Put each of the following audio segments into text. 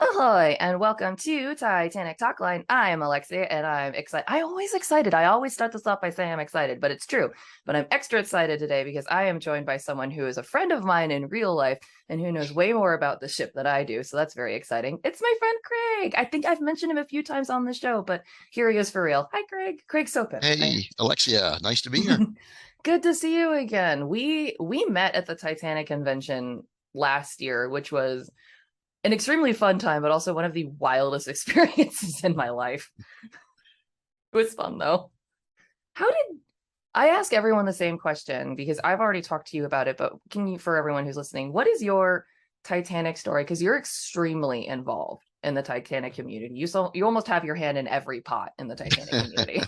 Ahoy, and welcome to Titanic Talkline. I am Alexia, and I'm excited. I always start this off by saying I'm excited, but it's true. But I'm extra excited today because I am joined by someone who is a friend of mine in real life and who knows way more about the ship than I do. So that's very exciting. It's my friend Craig. I think I've mentioned him a few times on the show, but here he is for real. Hi, Craig. Craig Sopin. Hey, Alexia, nice to be here. Good to see you again. We met at the Titanic convention last year, which was an extremely fun time, but also one of the wildest experiences in my life. It was fun though. How did I ask everyone the same question because I've already talked to you about it, but can you, for everyone who's listening, what is your Titanic story? Because you're extremely involved in the Titanic community. You almost have your hand in every pot in the Titanic community.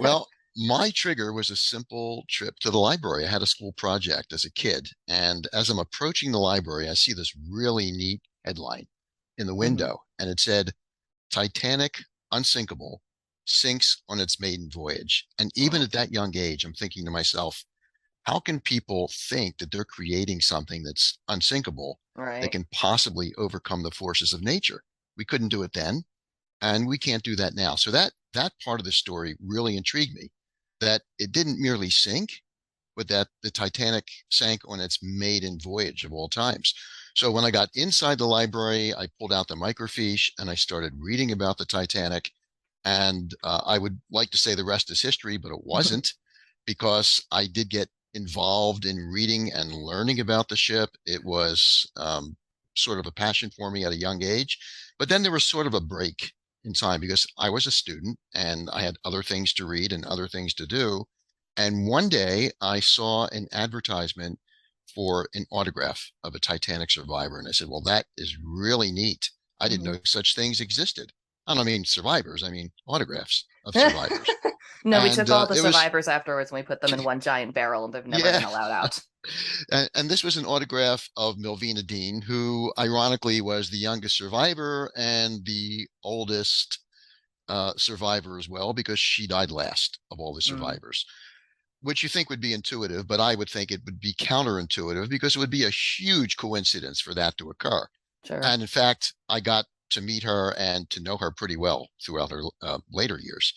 Well, my trigger was a simple trip to the library. I had a school project as a kid, and as I'm approaching the library, I see this really neat headline in the Mhm. window, and it said, Titanic unsinkable, sinks on its maiden voyage. And even at that young age, I'm thinking to myself, how can people think that they're creating something that's unsinkable that Right. can possibly overcome the forces of nature? We couldn't do it then. And we can't do that now. So that part of the story really intrigued me, that it didn't merely sink, but that the Titanic sank on its maiden voyage of all times. So when I got inside the library, I pulled out the microfiche and I started reading about the Titanic. And I would like to say the rest is history, but it wasn't, because I did get involved in reading and learning about the ship. It was sort of a passion for me at a young age. But then there was sort of a break in time because I was a student and I had other things to read and other things to do. And one day I saw an advertisement for an autograph of a Titanic survivor. And I said, well, that is really neat. I didn't know such things existed. I don't mean survivors, I mean autographs of survivors. No, we And took all the it was, survivors afterwards and we put them in one giant barrel and they've never yeah. been allowed out. And this was an autograph of Melvina Dean, who ironically was the youngest survivor and the oldest survivor as well, because she died last of all the Mm, survivors, which you think would be intuitive, but I would think it would be counterintuitive because it would be a huge coincidence for that to occur. sure. And in fact, I got to meet her and to know her pretty well throughout her later years.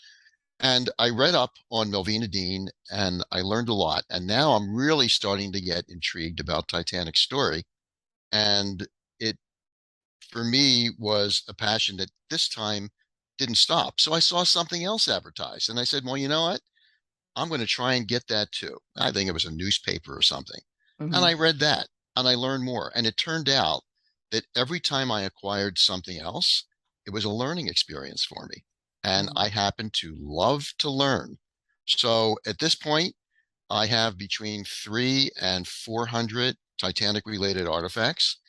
And I read up on Melvina Dean and I learned a lot. And now I'm really starting to get intrigued about Titanic's story. And it, for me, was a passion that this time didn't stop. So I saw something else advertised and I said, well, you know what? I'm going to try and get that too. I think it was a newspaper or something. And Hmm. I read that and I learned more. And it turned out that every time I acquired something else, it was a learning experience for me. And I Hmm. happen to love to learn. So at this point, I have between 300 and 400 Titanic related artifacts.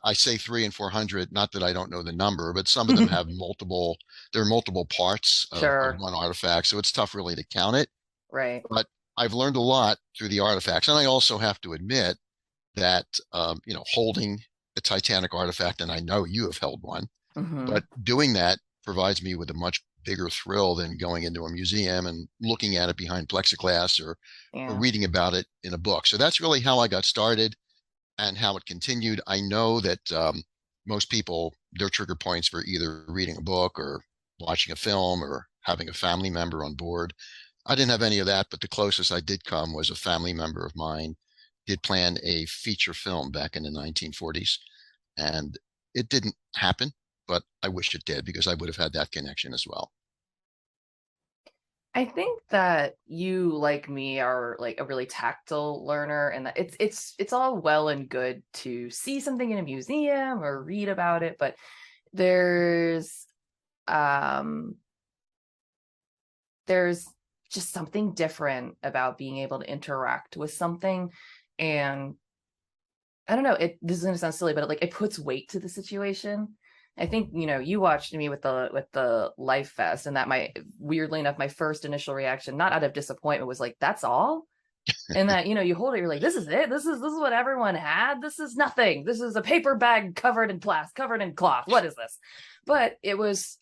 I say 300 and 400, not that I don't know the number, but some of them have multiple, there are multiple parts of Sure. one artifact. So it's tough really to count it, Right. but I've learned a lot through the artifacts. And I also have to admit that, holding a Titanic artifact, and I know you have held one, but Hmm. doing that provides me with a much bigger thrill than going into a museum and looking at it behind plexiglass or Yeah. reading about it in a book. So that's really how I got started and how it continued. I know that most people, their trigger points for either reading a book or watching a film or having a family member on board. I didn't have any of that, but the closest I did come was a family member of mine did plan a feature film back in the 1940s, and it didn't happen, but I wish it did because I would have had that connection as well. I think that you, like me, are like a really tactile learner, and that it's all well and good to see something in a museum or read about it, but there's um there's just something different about being able to interact with something. And I don't know, this is gonna sound silly, but like it puts weight to the situation. I think, you watched me with the Life Fest, and that my weirdly enough, my first initial reaction, not out of disappointment, was like, that's all? And that, you hold it, you're like, this is it. This is what everyone had. This is nothing. This is a paper bag covered in plastic, covered in cloth. What is this? But it was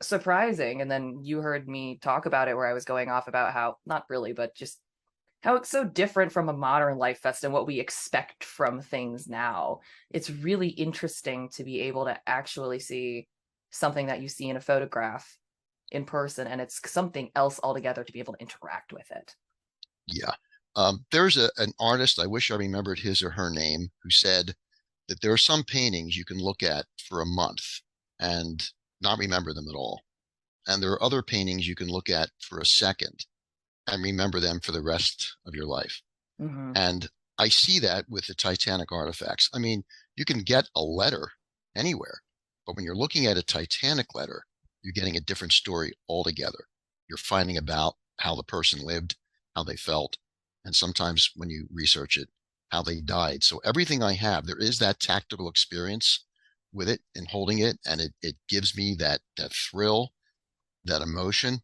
surprising. And then you heard me talk about it where I was going off about how, not really, but just how it's so different from a modern life fest and what we expect from things now. It's really interesting to be able to actually see something that you see in a photograph in person, and it's something else altogether to be able to interact with it. Yeah. There's an artist, I wish I remembered his or her name, who said that there are some paintings you can look at for a month and not remember them at all. And there are other paintings you can look at for a second and remember them for the rest of your life. Mm-hmm. And I see that with the Titanic artifacts. I mean, you can get a letter anywhere, but when you're looking at a Titanic letter, you're getting a different story altogether. You're finding about how the person lived, how they felt, and sometimes when you research it, how they died. So everything I have, there is that tactile experience with it and holding it, and it gives me that thrill, that emotion,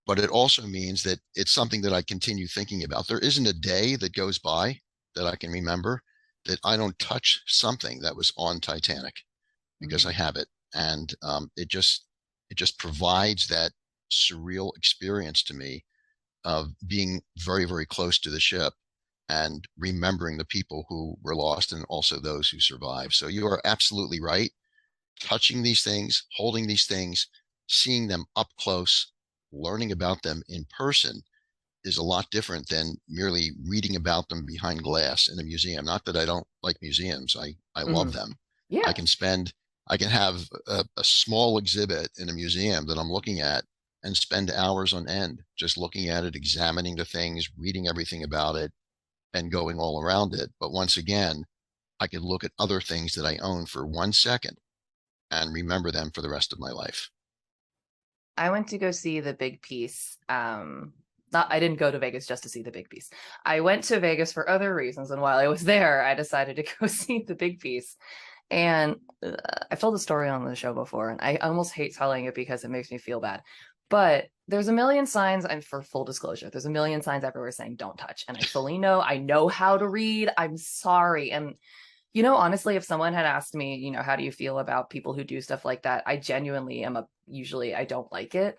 but it also means that it's something that I continue thinking about. There isn't a day that goes by that I can remember that I don't touch something that was on Titanic because I Mm-hmm. have it, and it just provides that surreal experience to me of being very, very close to the ship and remembering the people who were lost and also those who survived. So you are absolutely right. Touching these things, holding these things, seeing them up close, learning about them in person is a lot different than merely reading about them behind glass in a museum. Not that I don't like museums. I love Mm-hmm. them. I Yeah. can spend, I can have a small exhibit in a museum that I'm looking at and spend hours on end just looking at it, examining the things, reading everything about it, and going all around it. But once again, I could look at other things that I own for 1 second and remember them for the rest of my life. I went to go see the big piece. Not I didn't go to Vegas just to see the big piece. I went to Vegas for other reasons, and while I was there, I decided to go see the big piece. And I've told the story on the show before, and I almost hate telling it because it makes me feel bad. But there's a million signs, and for full disclosure, there's a million signs everywhere saying don't touch. And I fully know, I know how to read. I'm sorry. And honestly, if someone had asked me, how do you feel about people who do stuff like that? I genuinely am usually I don't like it.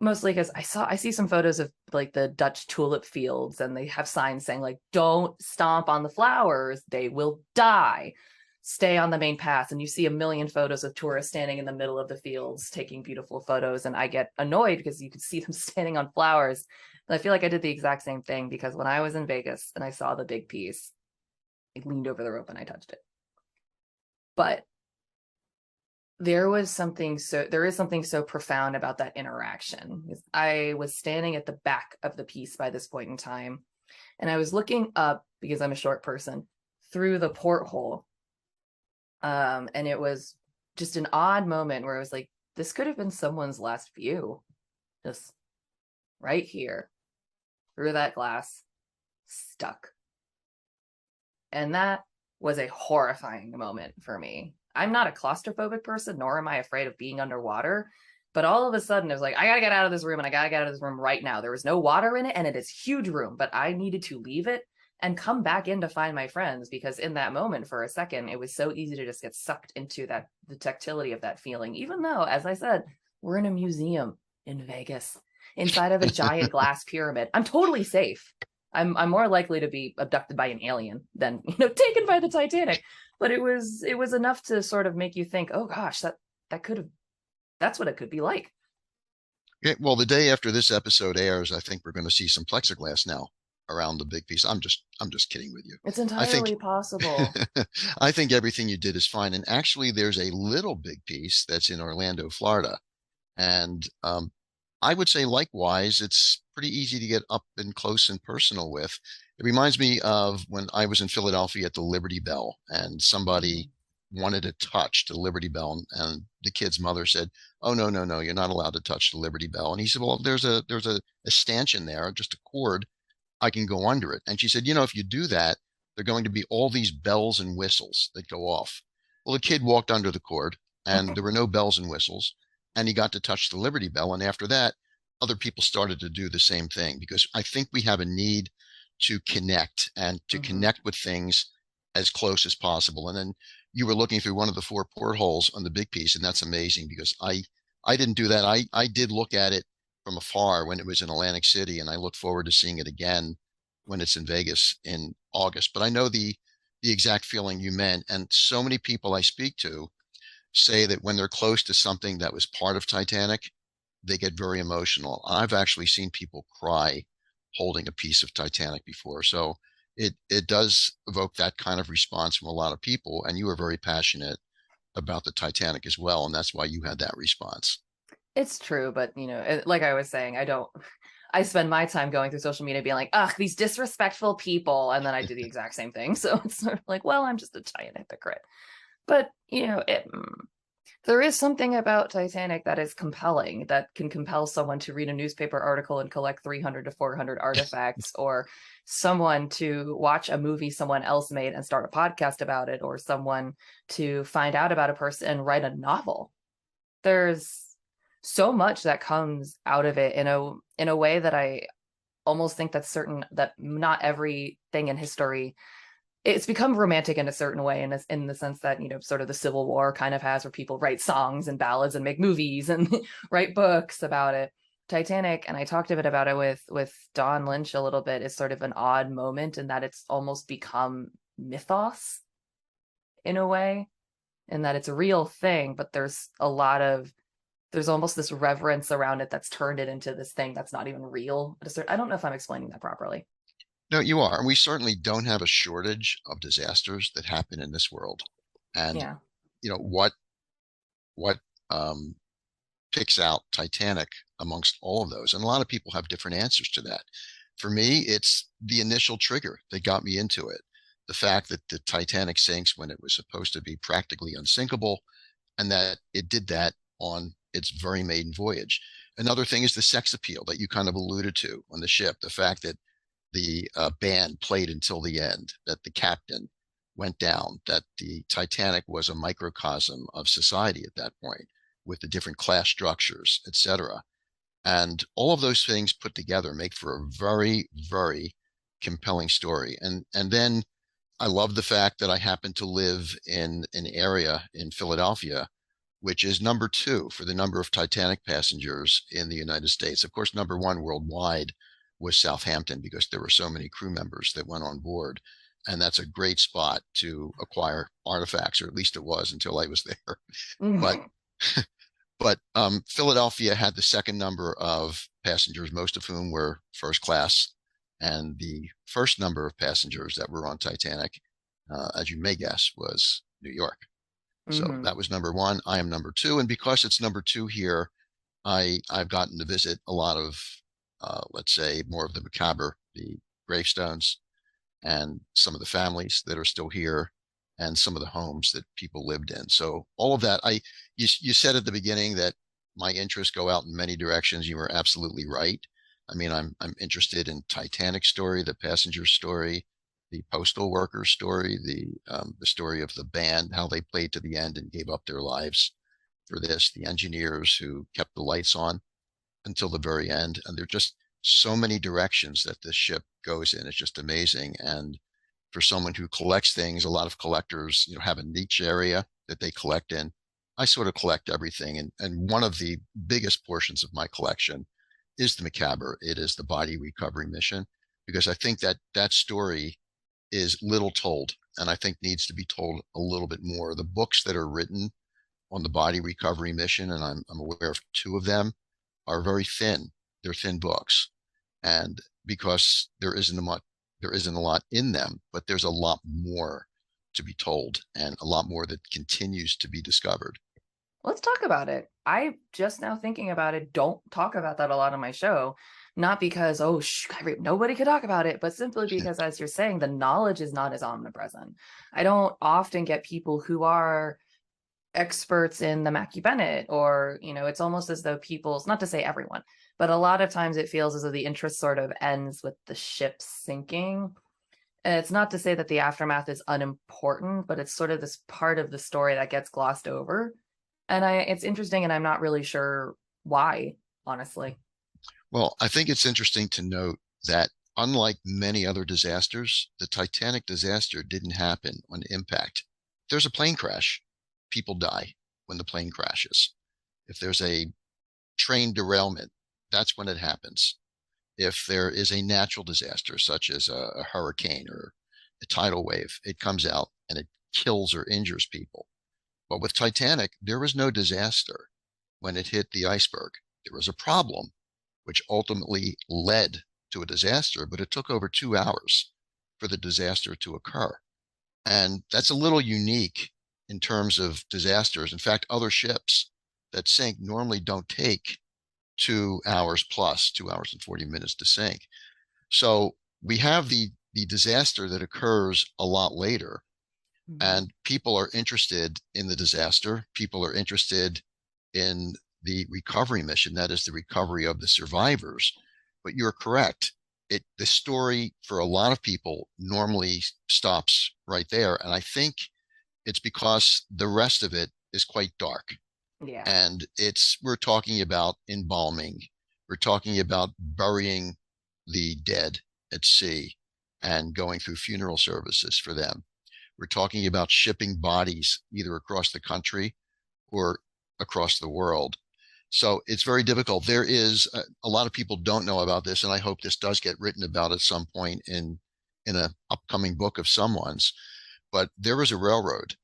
Mostly because I see some photos of like the Dutch tulip fields, and they have signs saying like don't stomp on the flowers, they will die. Stay on the main path. And you see a million photos of tourists standing in the middle of the fields taking beautiful photos, and I get annoyed because you could see them standing on flowers. And I feel like I did the exact same thing because when I was in Vegas and I saw the big piece, I leaned over the rope and I touched it. But there is something so profound about that interaction. I was standing at the back of the piece by this point in time, and I was looking up because I'm a short person through the porthole. And it was just an odd moment where I was like, this could have been someone's last view, just right here through that glass, stuck. And that was a horrifying moment for me. I'm not a claustrophobic person, nor am I afraid of being underwater. But all of a sudden, it was like, I gotta get out of this room, and I gotta get out of this room right now. There was no water in it, and it is a huge room, but I needed to leave it and come back in to find my friends, because in that moment, for a second, it was so easy to just get sucked into the tactility of that feeling. Even though, as I said, we're in a museum in Vegas, inside of a giant glass pyramid. I'm totally safe. I'm more likely to be abducted by an alien than taken by the Titanic. But it was enough to sort of make you think, oh gosh, that could have that's what it could be like. Okay, well, the day after this episode airs, I think we're going to see some plexiglass now around the big piece. I'm just kidding with you. It's I think entirely possible. I think everything you did is fine. And actually, there's a little big piece that's in Orlando, Florida, and I would say likewise, it's pretty easy to get up and close and personal with. It reminds me of when I was in Philadelphia at the Liberty Bell, and somebody wanted to touch the Liberty Bell, and the kid's mother said, "Oh, no, no, no, you're not allowed to touch the Liberty Bell." And he said, "Well, there's a stanchion there, just a cord. I can go under it." And she said, "If you do that, there are going to be all these bells and whistles that go off." Well, the kid walked under the cord, and there were no bells and whistles, and he got to touch the Liberty Bell. And after that, other people started to do the same thing, because I think we have a need to connect and to Mm-hmm. connect with things as close as possible. And then you were looking through one of the four portholes on the big piece, and that's amazing because I didn't do that. I did look at it from afar when it was in Atlantic City, and I look forward to seeing it again when it's in Vegas in August. But I know the exact feeling you meant. And so many people I speak to say that when they're close to something that was part of Titanic, they get very emotional. I've actually seen people cry holding a piece of Titanic before. So it does evoke that kind of response from a lot of people. And you were very passionate about the Titanic as well, and that's why you had that response. It's true, but like I was saying, I spend my time going through social media being like, ugh, these disrespectful people. And then I do the exact same thing. So it's sort of like, well, I'm just a giant hypocrite. But, there is something about Titanic that is compelling, that can compel someone to read a newspaper article and collect 300 to 400 artifacts, or someone to watch a movie someone else made and start a podcast about it, or someone to find out about a person and write a novel. There's so much that comes out of it in a way that I almost think that not everything in history, it's become romantic in a certain way, in the sense that sort of the Civil War kind of has, where people write songs and ballads and make movies and write books about it. Titanic, and I talked a bit about it with Don Lynch a little bit, is sort of an odd moment in that it's almost become mythos in a way, in that it's a real thing, but there's almost this reverence around it that's turned it into this thing that's not even real. I don't know if I'm explaining that properly. No, you are. And we certainly don't have a shortage of disasters that happen in this world. And Yeah. what um, picks out Titanic amongst all of those? And a lot of people have different answers to that. For me, it's the initial trigger that got me into it. The fact that the Titanic sinks when it was supposed to be practically unsinkable, and that it did that on its very maiden voyage. Another thing is the sex appeal that you kind of alluded to on the ship. The fact that the band played until the end, that the captain went down, that the Titanic was a microcosm of society at that point, with the different class structures, etc. And all of those things put together make for a very, very compelling story. And then I love the fact that I happen to live in an area in Philadelphia which is number two for the number of Titanic passengers in the United States. Of course, number one worldwide was Southampton, because there were so many crew members that went on board. And that's a great spot to acquire artifacts, or at least it was until I was there. But Philadelphia had the second number of passengers, most of whom were first class, and the first number of passengers that were on Titanic, as you may guess, was New York. So Mm-hmm. that was number one. I am number two, and because it's number two here, I've gotten to visit a lot of, let's say, more of the macabre, the gravestones, and some of the families that are still here, and some of the homes that people lived in. So all of that, you said at the beginning that my interests go out in many directions. You were absolutely right. I mean, I'm interested in Titanic story, the passenger story, the postal worker story, the story of the band, how they played to the end and gave up their lives for this, the engineers who kept the lights on until the very end. And there are just so many directions that this ship goes in. It's just amazing. And for someone who collects things, a lot of collectors, have a niche area that they collect in. I sort of collect everything. And one of the biggest portions of my collection is the macabre. It is the body recovery mission, because I think that that story is little told, and I think needs to be told a little bit more. The books that are written on the body recovery mission, and I'm aware of two of them, are very thin. They're thin books, and because there isn't a lot in them, but there's a lot more to be told, and a lot more that continues to be discovered. Let's talk about it. I just now thinking about it, don't talk about that a lot on my show. Not because, oh, nobody could talk about it, but simply because, as you're saying, the knowledge is not as omnipresent. I don't often get people who are experts in the Mackie Bennett, or, it's almost as though people's, not to say everyone, but a lot of times it feels as though the interest sort of ends with the ship sinking. And it's not to say that the aftermath is unimportant, but it's sort of this part of the story that gets glossed over. And it's interesting, and I'm not really sure why, honestly. Well, I think it's interesting to note that unlike many other disasters, the Titanic disaster didn't happen on impact. If there's a plane crash, people die when the plane crashes. If there's a train derailment, that's when it happens. if there is a natural disaster, such as a hurricane or a tidal wave, it comes out and it kills or injures people. But with Titanic, there was no disaster when it hit the iceberg. There was a problem, which ultimately led to a disaster, but it took over 2 hours for the disaster to occur. And that's a little unique in terms of disasters. In fact, other ships that sink normally don't take 2 hours plus, 2 hours and 40 minutes to sink. So we have the disaster that occurs a lot later, Mhm. and people are interested in the disaster. People are interested in the recovery mission, that is the recovery of the survivors. But you're correct. The story for a lot of people normally stops right there. And I think it's because the rest of it is quite dark. Yeah. And we're talking about embalming. We're talking about burying the dead at sea and going through funeral services for them. We're talking about shipping bodies either across the country or across the world. So it's very difficult. There is a lot of people don't know about this, and I hope this does get written about at some point in an upcoming book of someone's. But there was a railroad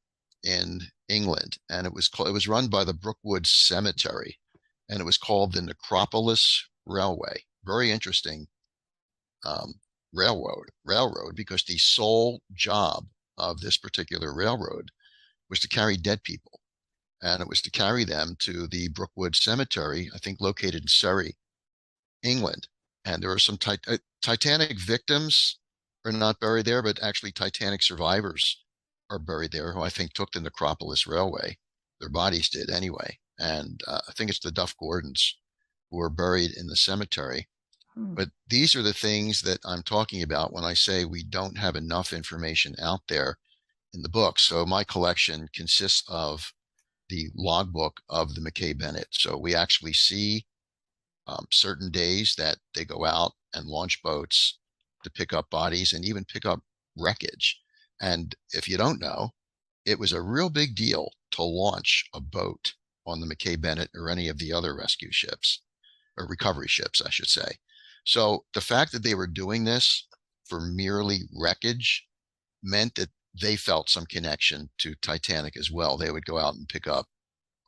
in England, and it was run by the Brookwood Cemetery, and it was called the Necropolis Railway. Very interesting um, railroad, because the sole job of this particular railroad was to carry dead people, and it was to carry them to the Brookwood Cemetery, I think located in Surrey, England. And there are some Titanic victims are not buried there, but actually Titanic survivors are buried there, who I think took the Necropolis Railway. Their bodies did anyway. And I think it's the Duff Gordons who are buried in the cemetery. Hmm. But these are the things that I'm talking about when I say we don't have enough information out there in the book. So my collection consists of the logbook of the McKay Bennett. So we actually see certain days that they go out and launch boats to pick up bodies and even pick up wreckage. And if you don't know, it was a real big deal to launch a boat on the McKay Bennett or any of the other rescue ships, or recovery ships, I should say. So the fact that they were doing this for merely wreckage meant that they felt some connection to Titanic as well. They would go out and pick up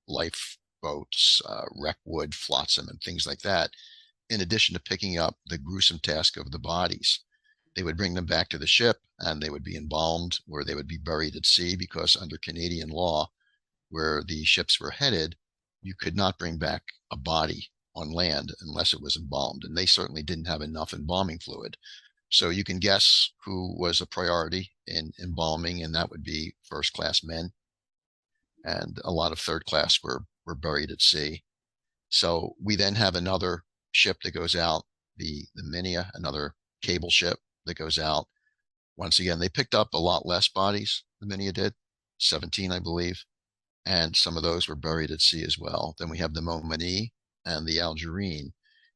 lifeboats, wreckwood, flotsam, and things like that, in addition to picking up the gruesome task of the bodies. They would bring them back to the ship and they would be embalmed, or they would be buried at sea, because under Canadian law, where the ships were headed, you could not bring back a body on land unless it was embalmed. And they certainly didn't have enough embalming fluid. So you can guess who was a priority in embalming, and that would be first class men. And a lot of third class were buried at sea. So we then have another ship that goes out, the Minia, another cable ship that goes out. Once again, they picked up a lot less bodies, the Minia did, 17, I believe, and some of those were buried at sea as well. Then we have the Momani and the Algerine,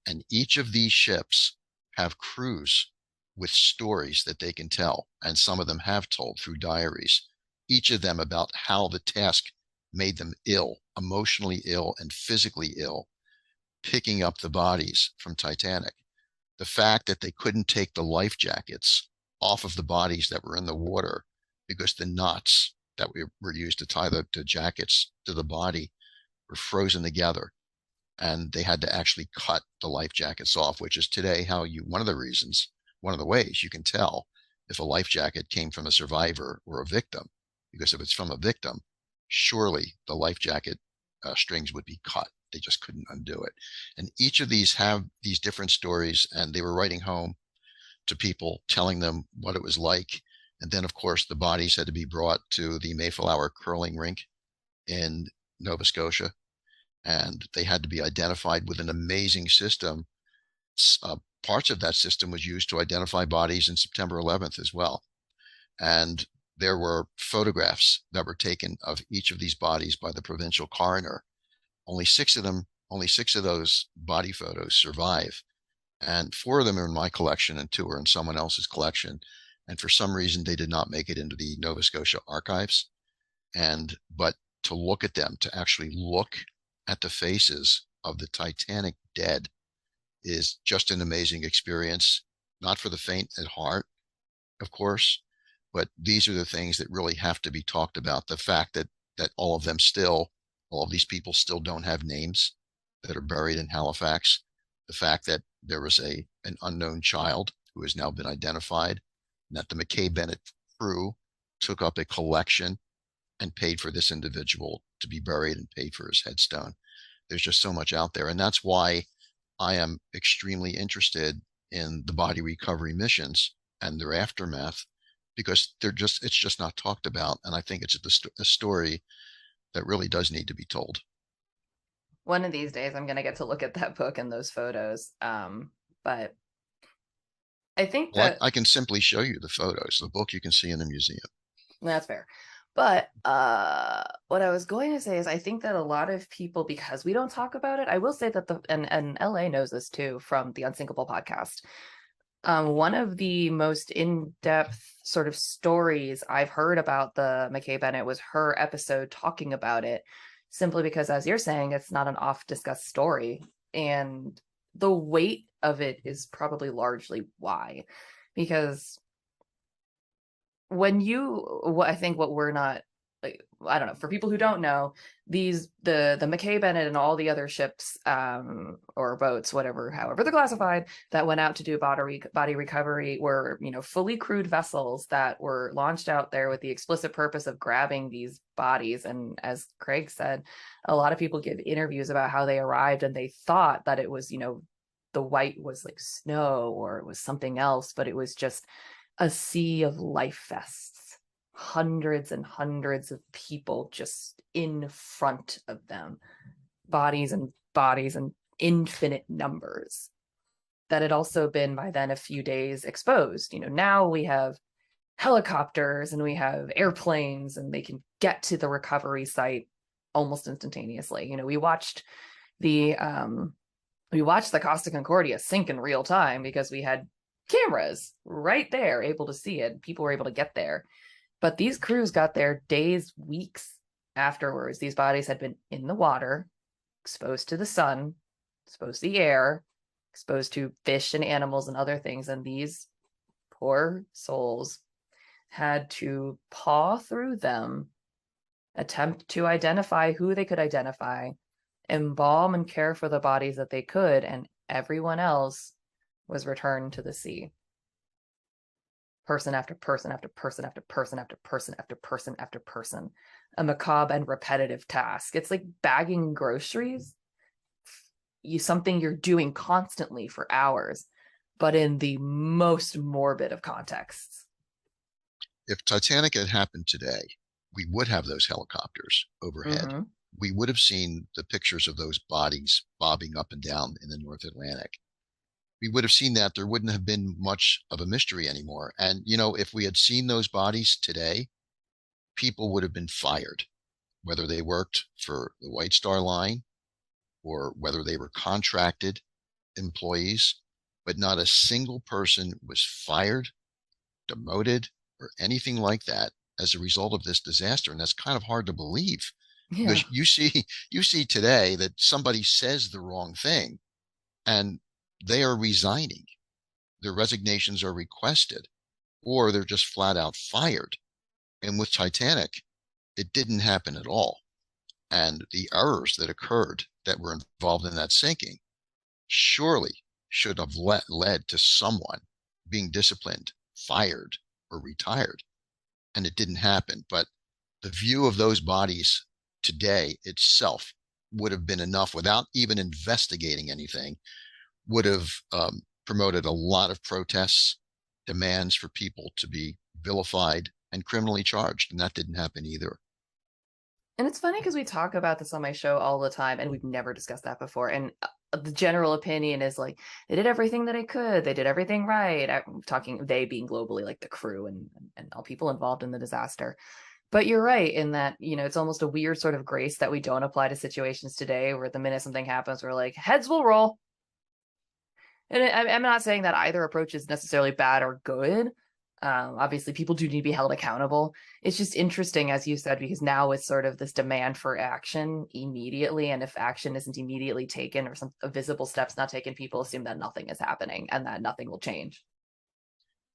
and each of these ships have crews with stories that they can tell, and some of them have told through diaries, each of them about how the task made them ill, emotionally ill and physically ill, picking up the bodies from Titanic. The fact that they couldn't take the life jackets off of the bodies that were in the water because the knots that were used to tie the jackets to the body were frozen together, and they had to actually cut the life jackets off, which is today how one of the reasons, one of the ways you can tell if a life jacket came from a survivor or a victim, because if it's from a victim, surely the life jacket strings would be cut. They just couldn't undo it. And each of these have these different stories, and they were writing home to people, telling them what it was like. And then, of course, the bodies had to be brought to the Mayflower curling rink in Nova Scotia, and they had to be identified with an amazing system. Parts of that system was used to identify bodies in September 11th as well. And there were photographs that were taken of each of these bodies by the provincial coroner. Only six of those body photos survive. And four of them are in my collection and two are in someone else's collection. And for some reason, they did not make it into the Nova Scotia archives. But to look at them, to actually look at the faces of the Titanic dead, is just an amazing experience, not for the faint at heart, of course, but these are the things that really have to be talked about. The fact that all of these people still don't have names that are buried in Halifax. The fact that there was an unknown child who has now been identified, and that the McKay Bennett crew took up a collection and paid for this individual to be buried and paid for his headstone. There's just so much out there. And that's why I am extremely interested in the body recovery missions and their aftermath, because it's just not talked about. And I think it's a story that really does need to be told. One of these days, I'm going to get to look at that book and those photos. But I think that I can simply show you the photos. The book you can see in the museum. that's fair. But what I was going to say is I think that a lot of people, because we don't talk about it, I will say that and LA knows this too from the Unsinkable podcast. One of the most in-depth sort of stories I've heard about the McKay Bennett was her episode talking about it, simply because, as you're saying, it's not an oft-discussed story. And the weight of it is probably largely why. Because I think what we're not, like, I don't know, for people who don't know, the McKay Bennett and all the other ships or boats, however they're classified, that went out to do body recovery were, fully crewed vessels that were launched out there with the explicit purpose of grabbing these bodies. And as Craig said, a lot of people give interviews about how they arrived and they thought that it was, the white was like snow or it was something else, but it was just a sea of life vests, hundreds and hundreds of people just in front of them, bodies and infinite numbers, that had also been by then a few days exposed. Now we have helicopters and we have airplanes and they can get to the recovery site almost instantaneously. We watched the Costa Concordia sink in real time because we had cameras right there able to see it. People were able to get there. But these crews got there days, weeks afterwards. These bodies had been in the water, exposed to the sun, exposed to the air, exposed to fish and animals and other things. And these poor souls had to paw through them, attempt to identify who they could identify, embalm and care for the bodies that they could, and everyone else was returned to the sea. Person after person after person after person after person after person after person. A macabre and repetitive task. It's like bagging groceries. Something you're doing constantly for hours, but in the most morbid of contexts. If Titanic had happened today, we would have those helicopters overhead. Mm-hmm. We would have seen the pictures of those bodies bobbing up and down in the North Atlantic. We would have seen that. There wouldn't have been much of a mystery anymore. And, if we had seen those bodies today, people would have been fired, whether they worked for the White Star Line or whether they were contracted employees, but not a single person was fired, demoted, or anything like that as a result of this disaster. And that's kind of hard to believe. Yeah. Because you see today that somebody says the wrong thing and they are resigning. Their resignations are requested, or they're just flat out fired. And with Titanic, it didn't happen at all. And the errors that occurred that were involved in that sinking surely should have led to someone being disciplined, fired, or retired. And it didn't happen. But the view of those bodies today itself would have been enough, without even investigating anything, would have promoted a lot of protests, demands for people to be vilified and criminally charged. And that didn't happen either. And it's funny because we talk about this on my show all the time and we've never discussed that before. And the general opinion is like, they did everything that they could. They did everything right. I'm talking they being globally, like the crew and all people involved in the disaster. But you're right in that, it's almost a weird sort of grace that we don't apply to situations today where the minute something happens, we're like, heads will roll. And I'm not saying that either approach is necessarily bad or good, Obviously, people do need to be held accountable. It's just interesting, as you said, because now it's sort of this demand for action immediately. And if action isn't immediately taken or some visible steps not taken, people assume that nothing is happening and that nothing will change.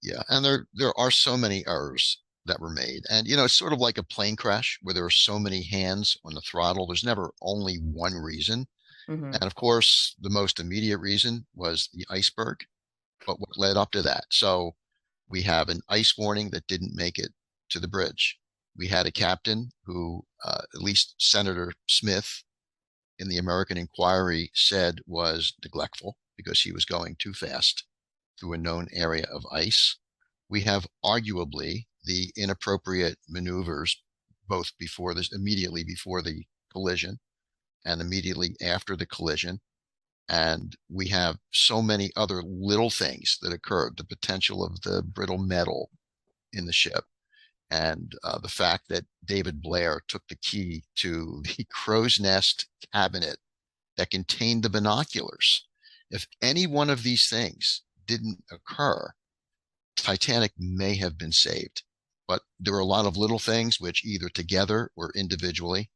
Yeah, and there are so many errors that were made. And it's sort of like a plane crash where there are so many hands on the throttle. There's never only one reason. Mm-hmm. And of course, the most immediate reason was the iceberg, but what led up to that? So we have an ice warning that didn't make it to the bridge. We had a captain who, at least Senator Smith in the American Inquiry said was neglectful because he was going too fast through a known area of ice. We have arguably the inappropriate maneuvers, both before this, immediately before the collision and immediately after the collision. And we have so many other little things that occurred, the potential of the brittle metal in the ship, and the fact that David Blair took the key to the crow's nest cabinet that contained the binoculars. If any one of these things didn't occur, Titanic may have been saved. But there were a lot of little things which either together or individually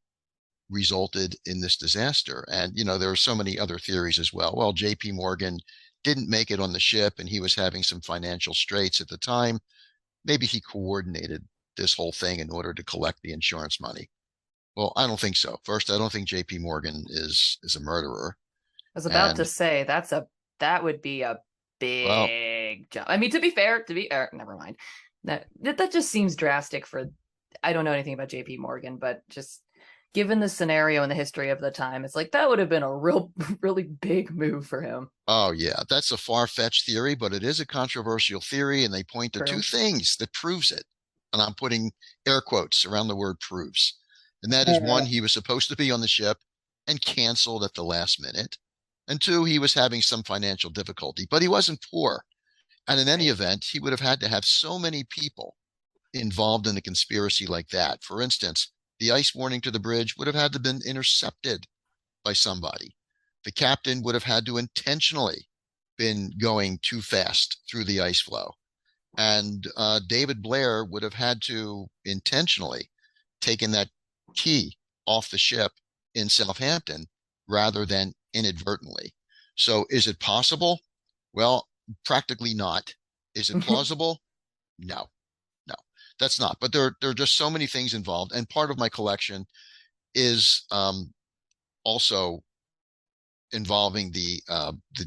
resulted in this disaster. And, there are so many other theories as well. Well, JP Morgan didn't make it on the ship and he was having some financial straits at the time. Maybe he coordinated this whole thing in order to collect the insurance money. Well, I don't think so. First, I don't think JP Morgan is a murderer. I was about to And say that would be a well, big jump. I mean, to be fair, never mind. That just seems drastic for. I don't know anything about J.P. Morgan, but just given the scenario and the history of the time, it's like that would have been a really big move for him. oh yeah, that's a far-fetched theory, but it is a controversial theory, and they point to two True. things that proves it. And I'm putting air quotes around the word proves. And that is one, he was supposed to be on the ship and canceled at the last minute. And two, he was having some financial difficulty, but he wasn't poor. And in any Right. event, he would have had to have so many people involved in a conspiracy like that. For instance, the ice warning to the bridge would have had to have been intercepted by somebody. The captain would have had to intentionally been going too fast through the ice flow. And David Blair would have had to intentionally taken that key off the ship in Southampton rather than inadvertently. So is it possible? Well, practically not. Is it plausible? No, no, that's not. But there are just so many things involved. And part of my collection is also involving the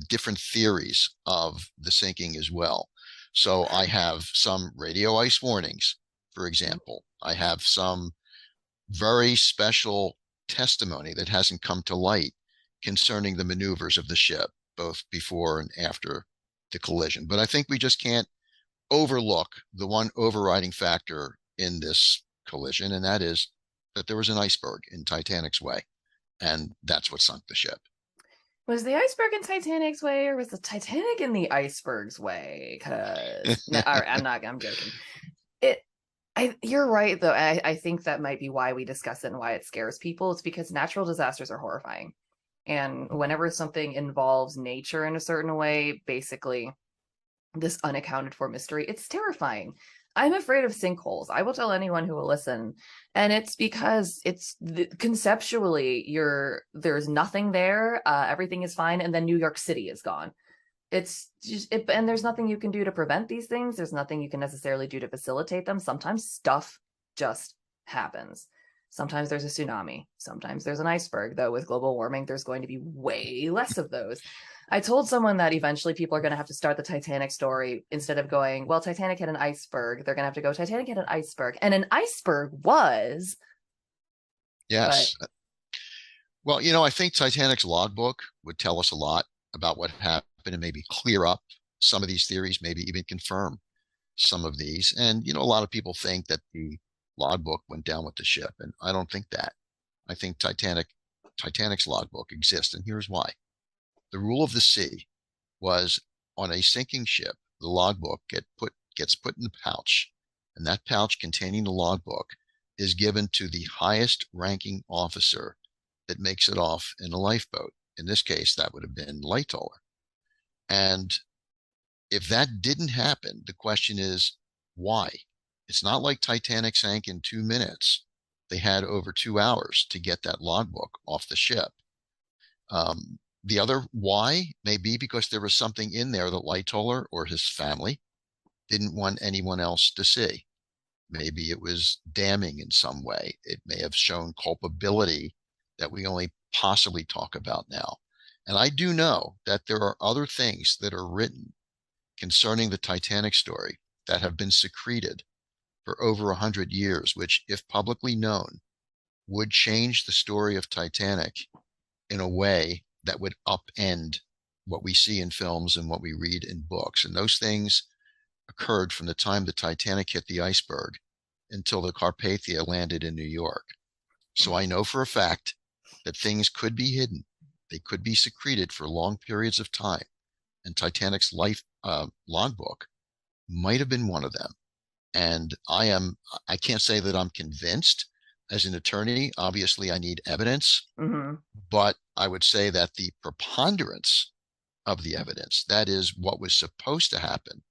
different theories of the sinking as well. So I have some radio ice warnings, for example. I have some very special testimony that hasn't come to light concerning the maneuvers of the ship, both before and after the collision. But I think we just can't overlook the one overriding factor in this collision, and that is that there was an iceberg in Titanic's way, and that's what sunk the ship. Was the iceberg in Titanic's way, or was the Titanic in the iceberg's way? Because no, all right, I'm joking. It you're right though. I think that might be why we discuss it and why it scares people. It's because natural disasters are horrifying. And whenever something involves nature in a certain way, basically this unaccounted for mystery, it's terrifying. I'm afraid of sinkholes. I will tell anyone who will listen. And it's because conceptually there's nothing there. Everything is fine. And then New York City is gone. It's just and there's nothing you can do to prevent these things. There's nothing you can necessarily do to facilitate them. Sometimes stuff just happens. Sometimes there's a tsunami. Sometimes there's an iceberg, though with global warming, there's going to be way less of those. I told someone that eventually people are going to have to start the Titanic story instead of going, well, Titanic had an iceberg. They're going to have to go, Titanic had an iceberg. And an iceberg was, but Yes. Well, I think Titanic's logbook would tell us a lot about what happened and maybe clear up some of these theories, maybe even confirm some of these. And, a lot of people think that the logbook went down with the ship, and I don't think that. I think Titanic's logbook exists, and here's why. The rule of the sea was on a sinking ship, the logbook gets put in the pouch, and that pouch containing the logbook is given to the highest ranking officer that makes it off in a lifeboat. In this case, that would have been Lightoller. And if that didn't happen, the question is, Why? It's not like Titanic sank in 2 minutes. They had over 2 hours to get that logbook off the ship. The other why may be because there was something in there that Lightoller or his family didn't want anyone else to see. Maybe it was damning in some way. It may have shown culpability that we only possibly talk about now. And I do know that there are other things that are written concerning the Titanic story that have been secreted for over 100 years, which, if publicly known, would change the story of Titanic in a way that would upend what we see in films and what we read in books. And those things occurred from the time the Titanic hit the iceberg until the Carpathia landed in New York. So I know for a fact that things could be hidden. They could be secreted for long periods of time. And Titanic's life logbook might have been one of them. And I can't say that I'm convinced. As an attorney, obviously I need evidence, but I would say that the preponderance of the evidence, that is what was supposed to happen,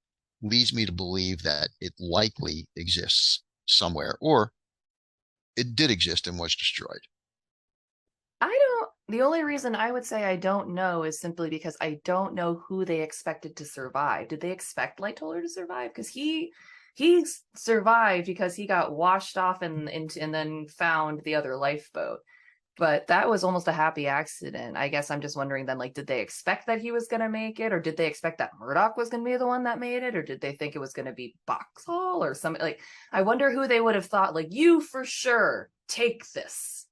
leads me to believe that it likely exists somewhere, or it did exist and was destroyed. The only reason I would say I don't know is simply because I don't know who they expected to survive. Did they expect Lightoller to survive? Because he survived because he got washed off and then found the other lifeboat. But that was almost a happy accident. I guess I'm just wondering then, like, did they expect that he was going to make it? Or did they expect that Murdoch was going to be the one that made it? Or did they think it was going to be Boxhall or something? Like, I wonder who they would have thought, like, you for sure take this.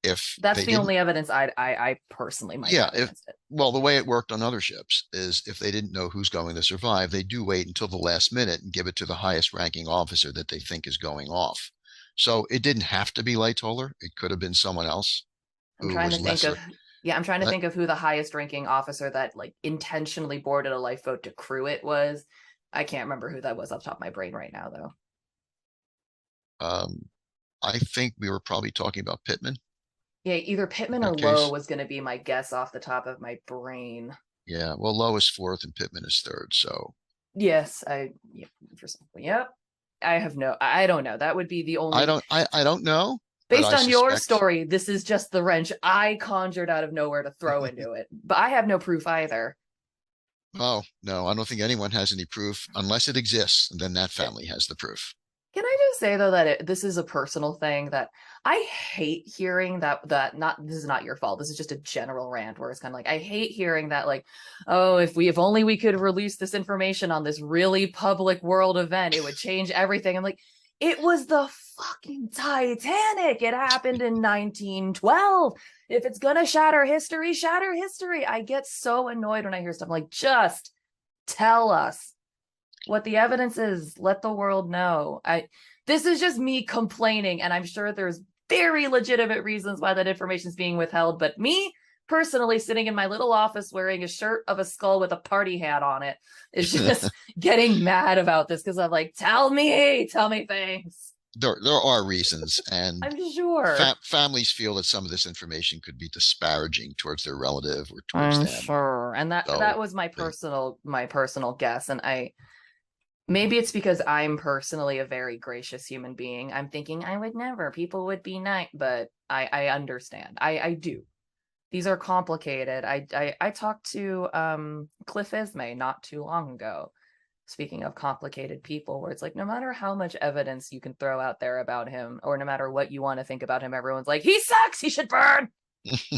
If That's they the didn't, only evidence I personally might have against it. Well, the way it worked on other ships is if they didn't know who's going to survive, they do wait until the last minute and give it to the highest ranking officer that they think is going off. So it didn't have to be Lightoller. It could have been someone else I'm who trying to was think of lesser. I'm trying to think of who the highest ranking officer that like intentionally boarded a lifeboat to crew it was. I can't remember who that was off the top of my brain right now though. I think we were probably talking about Pittman. Yeah, either Pittman In or that Lowe case. was going to be my guess off the top of my brain. Yeah, well, Lowe is fourth and Pittman is third. So yes, for something. Yep. I don't know. That would be the only I don't know, but based I on your suspect. story, this is just the wrench I conjured out of nowhere to throw into it. But I have no proof either. Oh, no, I don't think anyone has any proof unless it exists, and then that family has the proof. Can I just say though that this is a personal thing that I hate hearing that not this is not your fault. This is just a general rant where it's kind of like I hate hearing that like, oh, if only we could release this information on this really public world event, it would change everything. I'm like, it was the fucking Titanic. It happened in 1912. If it's gonna shatter history, shatter history. I get so annoyed when I hear stuff like just tell us what the evidence is. Let the world know. This is just me complaining, and I'm sure there's very legitimate reasons why that information is being withheld, but me personally sitting in my little office wearing a shirt of a skull with a party hat on it is just getting mad about this because I'm like, tell me things. There are reasons, and I'm sure. Families feel that some of this information could be disparaging towards their relative or towards I'm them. sure. And that So was my personal guess. And maybe it's because I'm personally a very gracious human being. I'm thinking I would never. People would be nice, but I understand. I do. These are complicated. I talked to Cliff Ismay not too long ago. Speaking of complicated people, where it's like no matter how much evidence you can throw out there about him, or no matter what you want to think about him, everyone's like, he sucks, he should burn.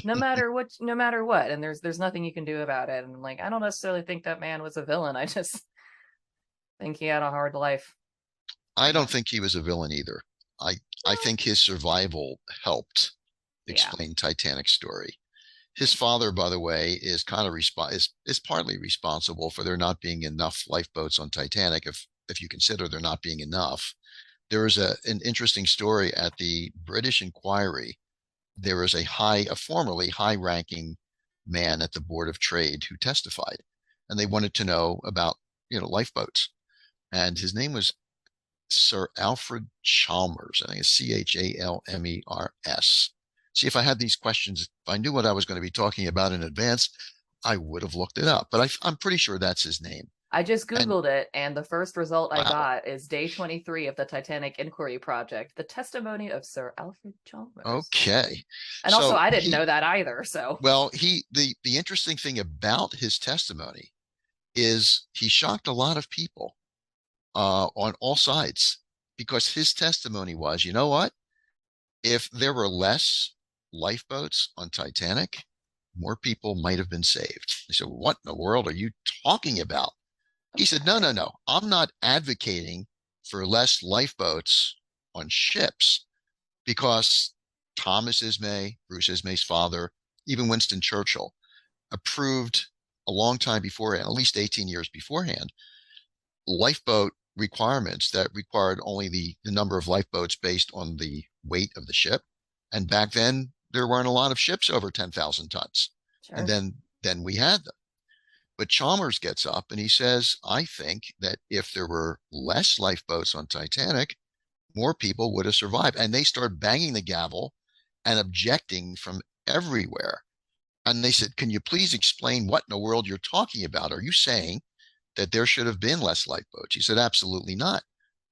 No matter what, and there's nothing you can do about it. And like, I don't necessarily think that man was a villain. I just think he had a hard life. I don't think he was a villain either. I think his survival helped explain Titanic's story. His father, by the way, is kind of is partly responsible for there not being enough lifeboats on Titanic. If you consider there not being enough, there was an interesting story at the British Inquiry. There was a formerly high-ranking man at the Board of Trade who testified, and they wanted to know about lifeboats, and his name was Sir Alfred Chalmers. I think it's Chalmers. See, if I had these questions, if I knew what I was going to be talking about in advance, I would have looked it up. But I'm pretty sure that's his name. I just And Googled it, and the first result I wow, got is day 23 of the Titanic Inquiry Project, the testimony of Sir Alfred Chalmers. okay. And also, So I didn't he, know that either. So, well, the interesting thing about his testimony is he shocked a lot of people on all sides, because his testimony was, you know what? If there were less lifeboats on Titanic, more people might have been saved. They said, what in the world are you talking about? He said, no, no, okay. no. I'm not advocating for less lifeboats on ships, because Thomas Ismay, Bruce Ismay's father, even Winston Churchill approved a long time beforehand, at least 18 years beforehand, lifeboat requirements that required only the number of lifeboats based on the weight of the ship. And back then, there weren't a lot of ships over 10,000 tons. And Sure. then we had them. But Chalmers gets up and he says, I think that if there were less lifeboats on Titanic, more people would have survived. And they started banging the gavel and objecting from everywhere. And they said, can you please explain what in the world you're talking about? Are you saying that there should have been less lifeboats? He said, absolutely not.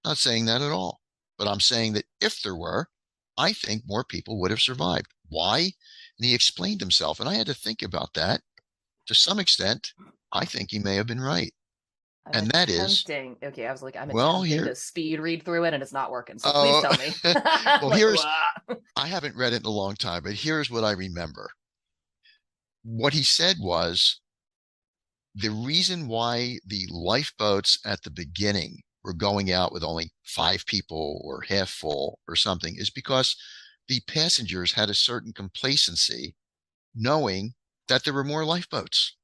Not saying that at all. But I'm saying that if there were, I think more people would have survived. Why? And he explained himself. And I had to think about that to some extent. I think he may have been right. I'm And that is, attempting. Okay, I was like, I'm well, attempting here, to speed read through it, and it's not working. So please oh, tell me. I'm well, like, here's, "Wah." I haven't read it in a long time, but here's what I remember. What he said was, the reason why the lifeboats at the beginning were going out with only 5 people or half full or something is because the passengers had a certain complacency, knowing that there were more lifeboats,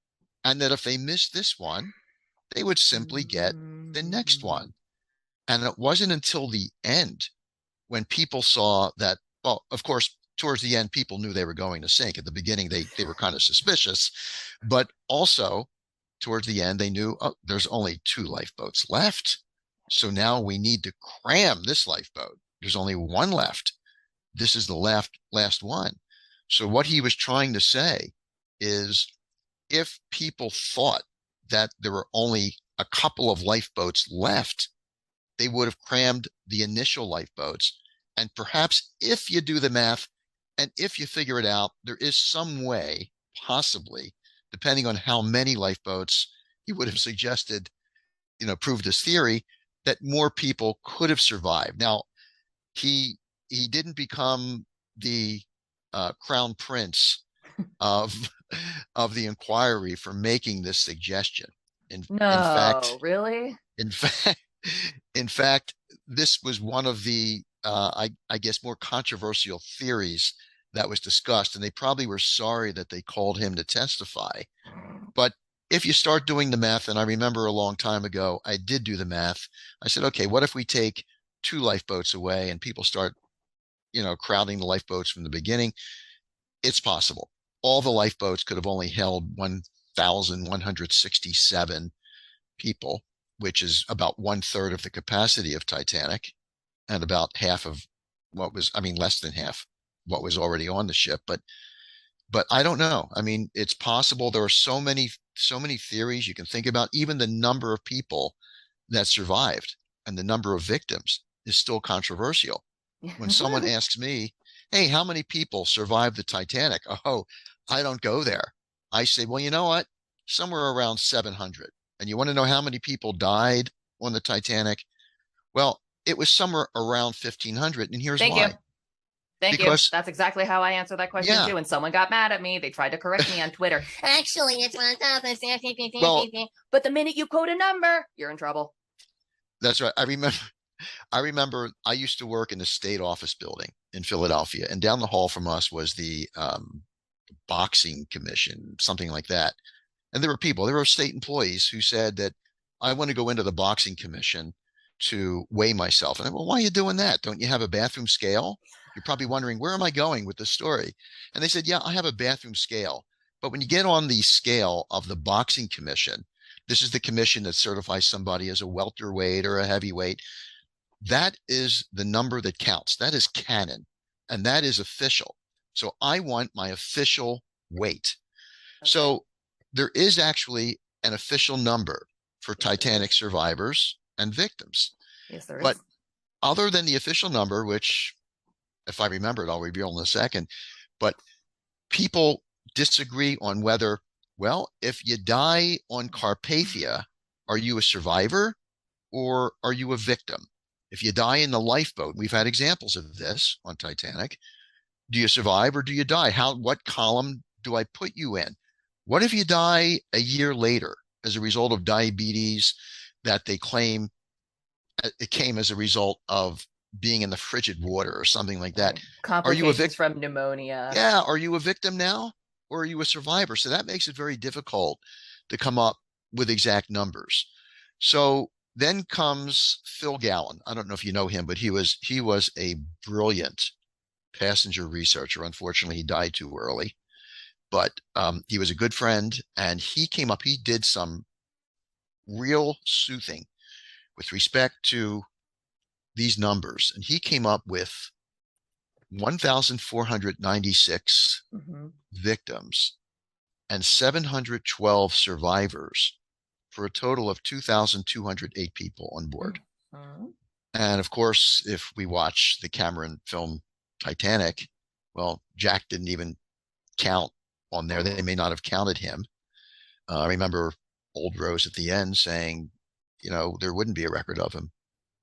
and that if they missed this one, they would simply get the next Mm. one. And it wasn't until the end, when people saw that, well, of course, towards the end, people knew they were going to sink. At the beginning, they were kind of suspicious, but also towards the end, they knew, oh, there's only 2 lifeboats left. So now we need to cram this lifeboat. There's only one left. This is the last one. So what he was trying to say is, if people thought that there were only a couple of lifeboats left, they would have crammed the initial lifeboats. And perhaps if you do the math and if you figure it out, there is some way, possibly, depending on how many lifeboats he would have suggested, proved his theory, that more people could have survived. Now, he he didn't become the crown prince of of the inquiry for making this suggestion. In No, fact, really? in fact, in fact, this was one of the I guess more controversial theories that was discussed, and they probably were sorry that they called him to testify. But if you start doing the math, and I remember a long time ago, I did do the math. I said, okay, what if we take 2 lifeboats away and people start, crowding the lifeboats from the beginning? It's possible. All the lifeboats could have only held 1,167 people, which is about 1/3 of the capacity of Titanic, and about half of less than half what was already on the ship. But I don't know. I mean, it's possible. There are so many theories you can think about. Even the number of people that survived and the number of victims is still controversial. When someone asks me, hey, how many people survived the Titanic? Oh, I don't go there. I say, well, you know what? Somewhere around 700. And you want to know how many people died on the Titanic? Well, it was somewhere around 1,500. And here's Thank you. why. Thank you. Because, That's exactly how I answered that question yeah, too. And someone got mad at me. They tried to correct me on Twitter. Actually, it's 1,000. well, But the minute you quote a number, you're in trouble. that's right. I remember I used to work in the state office building in Philadelphia, and down the hall from us was the boxing commission, something like that. And there were state employees who said that, I want to go into the boxing commission to weigh myself. And I, well, why are you doing that? Don't you have a bathroom scale? You're probably wondering, where am I going with this story? And they said, yeah, I have a bathroom scale. But when you get on the scale of the boxing commission, this is the commission that certifies somebody as a welterweight or a heavyweight. That is the number that counts. That is canon, and that is official. So I want my official weight. Okay. So there is actually an official number for Yes, there Titanic is. survivors and victims. Yes, there But is. other than the official number, which if I remember it, I'll reveal in a second, but people disagree on whether, well, if you die on Carpathia, are you a survivor or are you a victim? If you die in the lifeboat, we've had examples of this on Titanic. Do you survive or do you die? What column do I put you in? What if you die a year later as a result of diabetes that they claim it came as a result of being in the frigid water or something like that? Right. Are you a Complications victim? from pneumonia. Yeah, are you a victim now or are you a survivor? So that makes it very difficult to come up with exact numbers. So then comes Phil Gallen. I don't know if you know him, but he was a brilliant passenger researcher. Unfortunately, he died too early, but he was a good friend, and he came up. He did some real sleuthing with respect to these numbers, and he came up with 1,496 Hmm. victims and 712 survivors for a total of 2,208 people on board. Hmm. And of course, if we watch the Cameron film Titanic, well, Jack didn't even count on there. They may not have counted him. I remember old Rose at the end saying, there wouldn't be a record of him,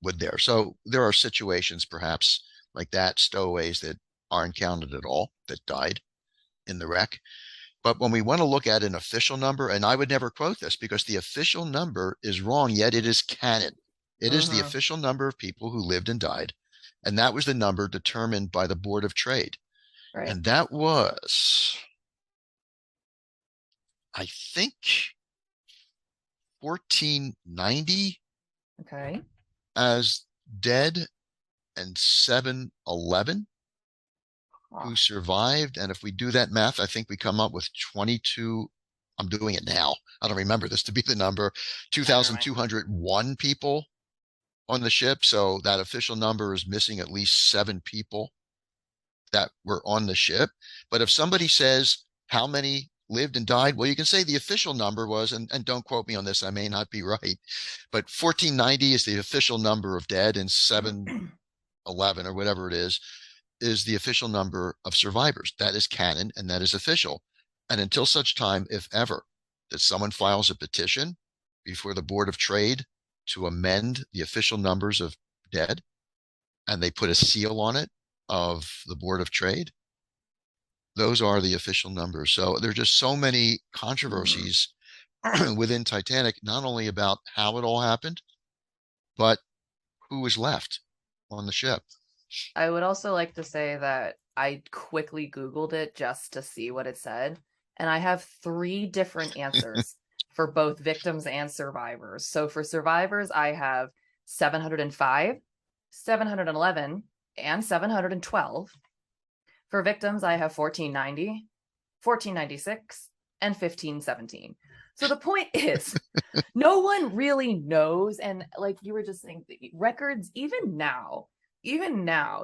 would there? So there are situations perhaps like that, stowaways that aren't counted at all that died in the wreck. But when we want to look at an official number, and I would never quote this because the official number is wrong, yet it is canon. It is the Hmm. official number of people who lived and died. And that was the number determined by the Board of Trade. Right. And that was, I think, 1490 Okay. as dead and 711 Huh. who survived. And if we do that math, I think we come up with 22. I'm doing it now. I don't remember this to be the number. Neither am I. 2,201 people on the ship. So that official number is missing at least 7 people that were on the ship. But if somebody says how many lived and died, well, you can say the official number was, and don't quote me on this, I may not be right, but 1490 is the official number of dead, and 711 or whatever it is the official number of survivors. That is canon and that is official. And until such time, if ever, that someone files a petition before the Board of Trade to amend the official numbers of dead, and they put a seal on it of the Board of Trade, those are the official numbers. So there are just so many controversies within Titanic, not only about how it all happened, but who was left on the ship. I would also like to say that I quickly Googled it just to see what it said, and I have three different answers for both victims and survivors. So for survivors, I have 705, 711, and 712. For victims, I have 1490, 1496, and 1517. So the point is, no one really knows. And like you were just saying, records, even now,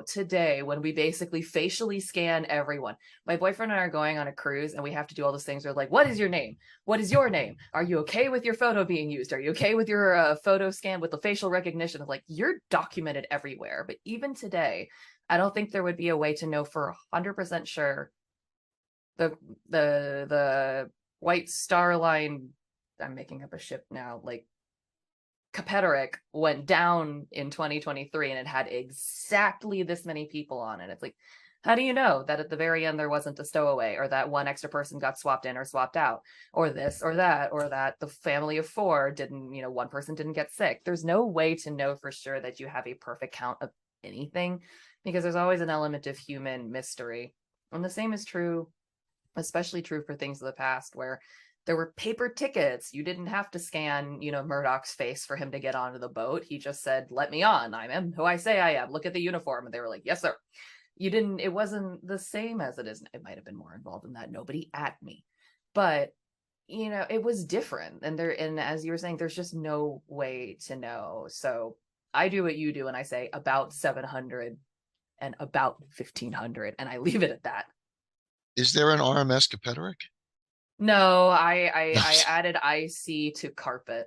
today, when we basically facially scan everyone, my boyfriend and I are going on a cruise and we have to do all those things. We're like, what is your name? What is your name? Are you okay with your photo being used? Are you okay with your photo scan with the facial recognition? Of like, you're documented everywhere. But even today, I don't think there would be a way to know for 100% sure the the White Star Line. I'm making up a ship now. Like Capeterick went down in 2023 and it had exactly this many people on it. It's like, how do you know that at the very end there wasn't a stowaway, or that one extra person got swapped in or swapped out, or this or that the family of four didn't, one person didn't get sick? There's no way to know for sure that you have a perfect count of anything, because there's always an element of human mystery. And the same is true, especially true for things of the past, where there were paper tickets. You didn't have to scan, Murdoch's face for him to get onto the boat. He just said, let me on. I am who I say I am. Look at the uniform. And they were like, yes, sir. It wasn't the same as it is. It might have been more involved in that. Nobody at me. But, it was different. And as you were saying, there's just no way to know. So I do what you do and I say about 700 and about 1500, and I leave it at that. Is there an RMS Capeterick? No, I added IC to carpet.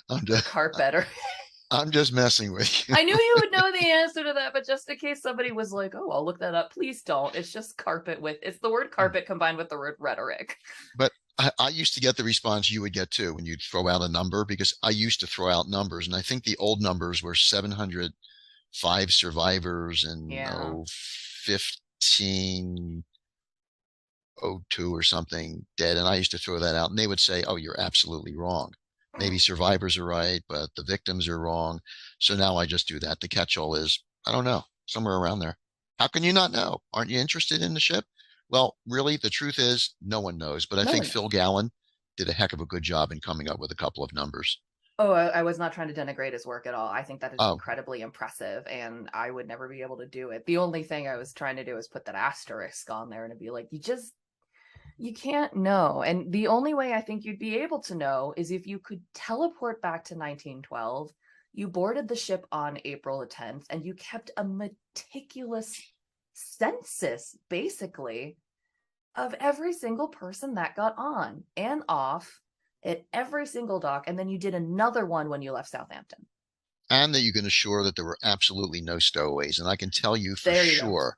I'm The just, carpet. Or I'm just messing with you. I knew you would know the answer to that, but just in case somebody was like, "Oh, I'll look that up," please don't. It's just carpet with it's the word carpet combined with the word rhetoric. But I used to get the response you would get too when you'd throw out a number, because I used to throw out numbers, and I think the old numbers were 705 survivors and Yeah. 1502 or something dead. And I used to throw that out, and they would say, "Oh, you're absolutely wrong. Maybe survivors are right, but the victims are wrong." So now I just do that. The catch-all is, I don't know, somewhere around there. How can you not know? Aren't you interested in the ship? Well, really, the truth is no one knows. But I No think one knows. Phil Gallen did a heck of a good job in coming up with a couple of numbers. Oh, I was not trying to denigrate his work at all. I think that is Oh, incredibly impressive, and I would never be able to do it. The only thing I was trying to do is put that asterisk on there and be like, you can't know. And the only way I think you'd be able to know is if you could teleport back to 1912. You boarded the ship on April the 10th, and you kept a meticulous census, basically, of every single person that got on and off at every single dock. And then you did another one when you left Southampton. and that you can assure that there were absolutely no stowaways. And I can tell you for There you go. sure,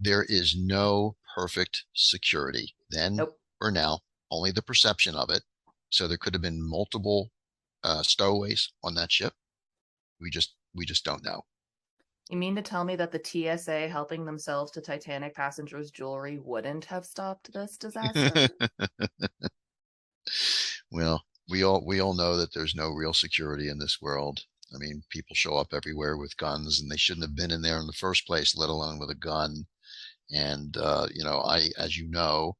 there is no perfect security then Nope. or now, only the perception of it. So there could have been multiple stowaways on that ship. We just don't know. You mean to tell me that the TSA helping themselves to Titanic passengers' jewelry wouldn't have stopped this disaster? Well, we all know that there's no real security in this world. I mean, people show up everywhere with guns, and they shouldn't have been in there in the first place, let alone with a gun. And as you know,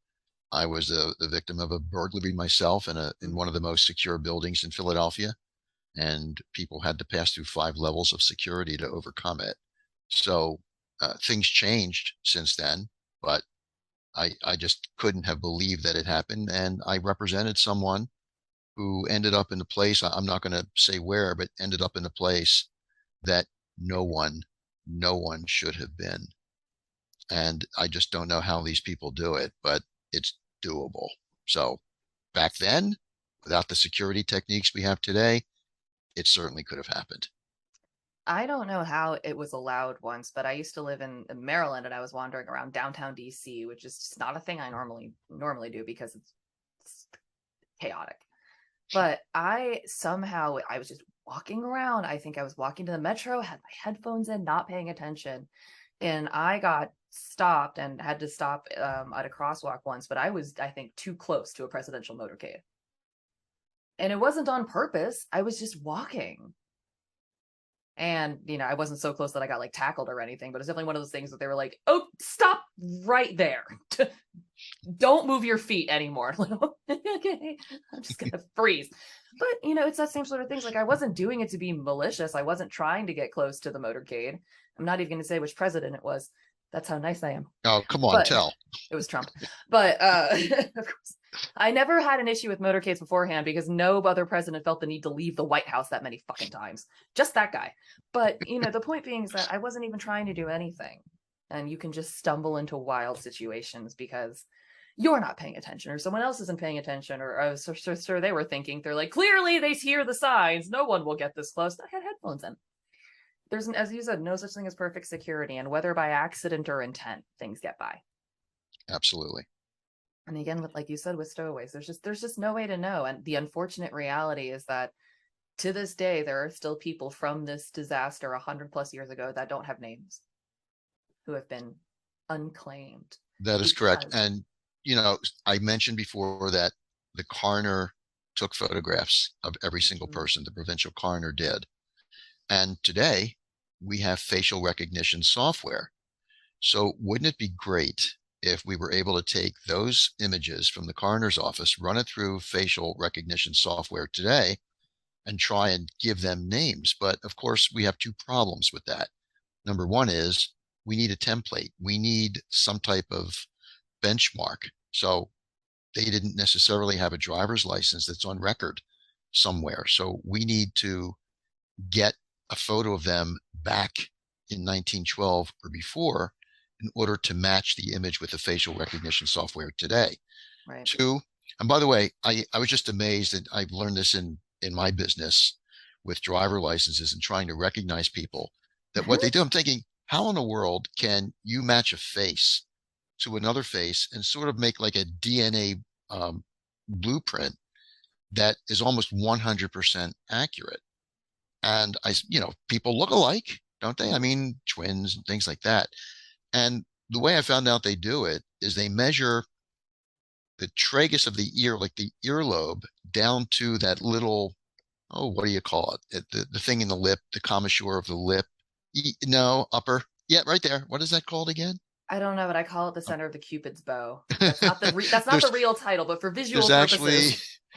I was the victim of a burglary myself in one of the most secure buildings in Philadelphia, and people had to pass through 5 levels of security to overcome it. So things changed since then, but I just couldn't have believed that it happened. And I represented someone who ended up in a place, I'm not going to say where, but ended up in a place that no one, no one should have been. And I just don't know how these people do it, but it's doable. So back then, without the security techniques we have today, it certainly could have happened. I don't know how it was allowed once, but I used to live in Maryland, and I was wandering around downtown DC, which is just not a thing I normally do because it's chaotic. But I was just walking around. I think I was walking to the metro, had my headphones in, not paying attention, and I got stopped and had to stop at a crosswalk once. But I was, I think, too close to a presidential motorcade, and it wasn't on purpose. I was just walking. And, I wasn't so close that I got like tackled or anything, but it's definitely one of those things that they were like, "Oh, stop right there. Don't move your feet anymore." Like, okay, I'm just gonna freeze. But it's that same sort of things. Like, I wasn't doing it to be malicious. I wasn't trying to get close to the motorcade. I'm not even gonna say which president it was. That's how nice I am. Oh, come on, But tell. it was Trump. But of course, I never had an issue with motorcades beforehand because no other president felt the need to leave the White House that many fucking times. Just that guy. But the point being is that I wasn't even trying to do anything. And you can just stumble into wild situations because you're not paying attention or someone else isn't paying attention or so they were thinking. They're like, clearly they hear the signs. No one will get this close. I had headphones in. There's, as you said, no such thing as perfect security, and whether by accident or intent, things get by. Absolutely. And again, like you said, with stowaways, there's just no way to know. And the unfortunate reality is that to this day, there are still people from this disaster 100+ years ago that don't have names, who have been unclaimed That is correct. because And, I mentioned before that the coroner took photographs of every single person, the provincial coroner did. And today we have facial recognition software. So wouldn't it be great if we were able to take those images from the coroner's office, run it through facial recognition software today, and try and give them names? But of course, we have two problems with that. Number one is we need a template. We need some type of benchmark. So they didn't necessarily have a driver's license that's on record somewhere. So we need to get a photo of them back in 1912 or before in order to match the image with the facial recognition software today. right. Two, and by the way, I was just amazed that I've learned this in in my business with driver licenses and trying to recognize people, that what they do, I'm thinking, how in the world can you match a face to another face and sort of make like a DNA blueprint that is almost 100% accurate? And people look alike, don't they? I mean, twins and things like that. And the way I found out they do it is they measure the tragus of the ear, like the earlobe, down to that little, oh, what do you call it? The thing in the lip, the commissure of the lip. No, upper. Yeah, right there. What is that called again? I don't know, but I call it the Oh. center of the Cupid's bow. That's not that's not the there's real title, but for there's visual actually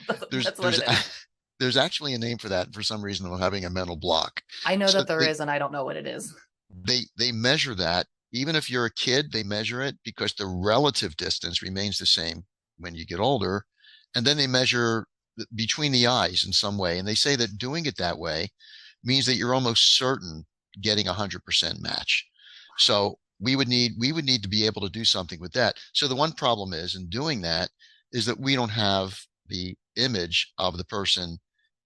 purposes, there's that's what there's it is. there's actually a name for that. For some reason, I'm having a mental block. I know So that there is, and I don't know what it is. they measure that. Even if you're a kid, they measure it because the relative distance remains the same when you get older. And then they measure between the eyes in some way. And they say that doing it that way means that you're almost certain getting 100% match. So we would need to be able to do something with that. So the one problem is in doing that is that we don't have the image of the person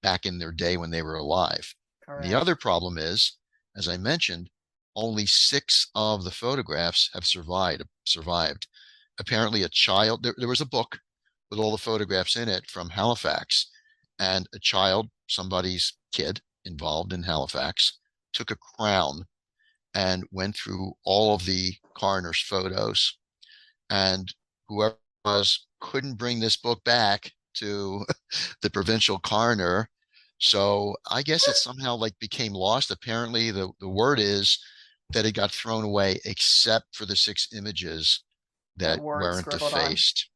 back in their day when they were alive. The Correct. other problem is, as I mentioned, only 6 of the photographs have survived. Apparently a child, there was a book with all the photographs in it from Halifax, and a child, somebody's kid involved in Halifax, took a crown and went through all of the coroner's photos, and whoever was couldn't bring this book back to the provincial coroner. So I guess it somehow like became lost. Apparently the word is that it got thrown away except for the 6 images That that weren't weren't scribbled on. defaced.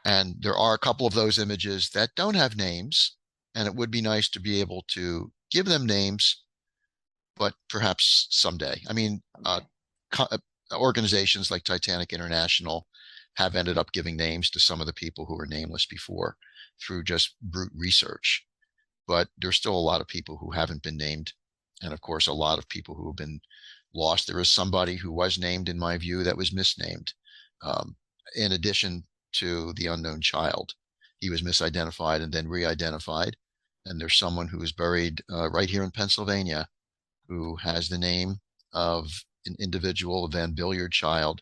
And there are a couple of those images that don't have names, and it would be nice to be able to give them names, but perhaps someday. I mean, Someday. organizations like Titanic International have ended up giving names to some of the people who were nameless before through just brute research. But there's still a lot of people who haven't been named. And of course, a lot of people who have been lost. There is somebody who was named, in my view, that was misnamed. Um, in addition to the unknown child, he was misidentified and then re-identified. And there's someone who is buried right here in Pennsylvania who has the name of an individual, a Van Billiard child,